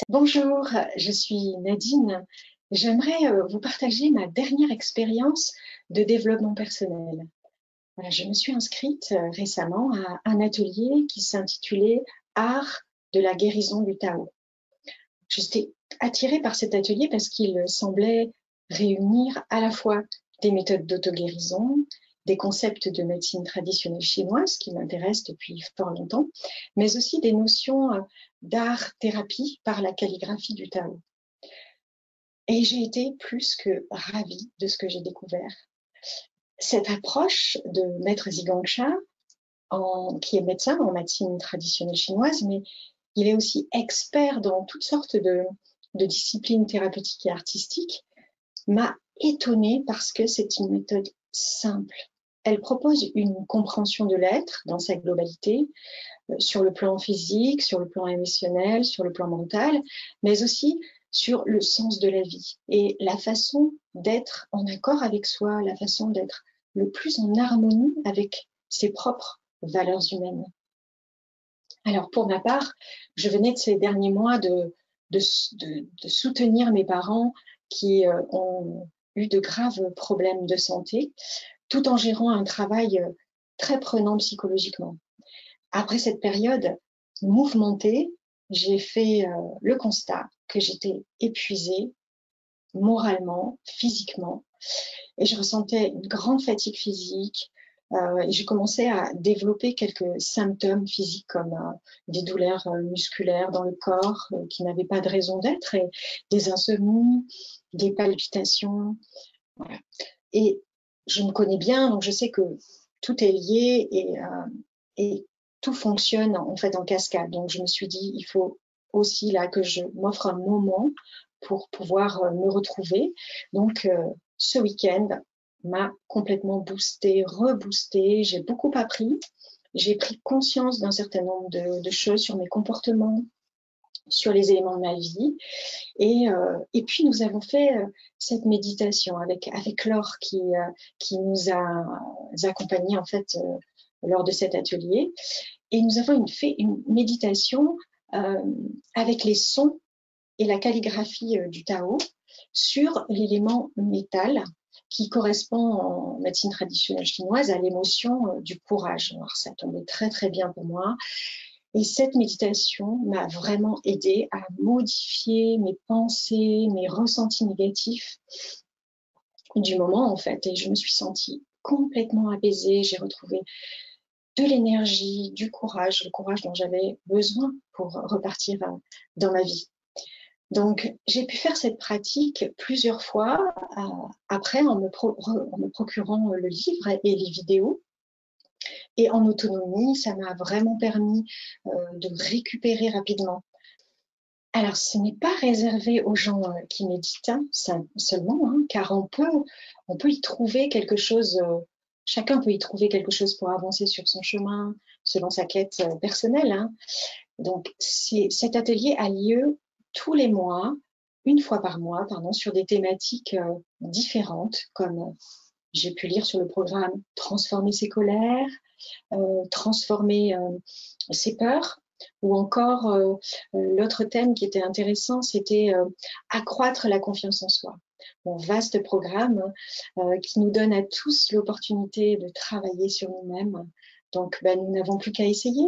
Bonjour, je suis Nadine. J'aimerais vous partager ma dernière expérience de développement personnel. Voilà, je me suis inscrite récemment à un atelier qui s'intitulait Art de la guérison du Tao. J'étais attirée par cet atelier parce qu'il semblait réunir à la fois des méthodes d'auto-guérison, des concepts de médecine traditionnelle chinoise qui m'intéressent depuis fort longtemps, mais aussi des notions d'art-thérapie par la calligraphie du Tao. Et j'ai été plus que ravie de ce que j'ai découvert. Cette approche de Maître Zhigang Sha, qui est médecin en médecine traditionnelle chinoise, mais il est aussi expert dans toutes sortes de disciplines thérapeutiques et artistiques, m'a étonnée parce que c'est une méthode simple. Elle propose une compréhension de l'être dans sa globalité, sur le plan physique, sur le plan émotionnel, sur le plan mental, mais aussi sur le sens de la vie et la façon d'être en accord avec soi, la façon d'être le plus en harmonie avec ses propres valeurs humaines. Alors pour ma part, je venais de ces derniers mois de soutenir mes parents qui ont eu de graves problèmes de santé, tout en gérant un travail très prenant psychologiquement. Après cette période mouvementée, j'ai fait le constat que j'étais épuisée moralement, physiquement, et je ressentais une grande fatigue physique. Et j'ai commencé à développer quelques symptômes physiques comme des douleurs musculaires dans le corps qui n'avaient pas de raison d'être, et des insomnies, des palpitations. Voilà. Et je me connais bien, donc je sais que tout est lié et tout fonctionne en fait en cascade. Donc je me suis dit, il faut aussi là que je m'offre un moment pour pouvoir me retrouver. Donc ce week-end m'a complètement boostée, reboostée. J'ai beaucoup appris. J'ai pris conscience d'un certain nombre de choses sur mes comportements, sur les éléments de ma vie. Et puis nous avons fait cette méditation avec Laure qui nous a accompagnés en fait lors de cet atelier. Et nous avons fait une méditation avec les sons et la calligraphie du Tao sur l'élément métal qui correspond en médecine traditionnelle chinoise à l'émotion du courage. Alors ça tombait très très bien pour moi. Et cette méditation m'a vraiment aidée à modifier mes pensées, mes ressentis négatifs du moment en fait. Et je me suis sentie complètement apaisée. J'ai retrouvé de l'énergie, du courage, le courage dont j'avais besoin pour repartir dans ma vie. Donc, j'ai pu faire cette pratique plusieurs fois après en me procurant le livre et les vidéos. Et en autonomie, ça m'a vraiment permis de récupérer rapidement. Alors, ce n'est pas réservé aux gens qui méditent seulement, hein, car on peut y trouver quelque chose, chacun peut y trouver quelque chose pour avancer sur son chemin, selon sa quête personnelle. Hein. Donc, cet atelier a lieu tous les mois, une fois par mois, pardon, sur des thématiques différentes, comme j'ai pu lire sur le programme Transformer ses colères, transformer ses peurs, ou encore l'autre thème qui était intéressant, c'était accroître la confiance en soi. Bon, vaste programme qui nous donne à tous l'opportunité de travailler sur nous-mêmes. Donc, ben, nous n'avons plus qu'à essayer.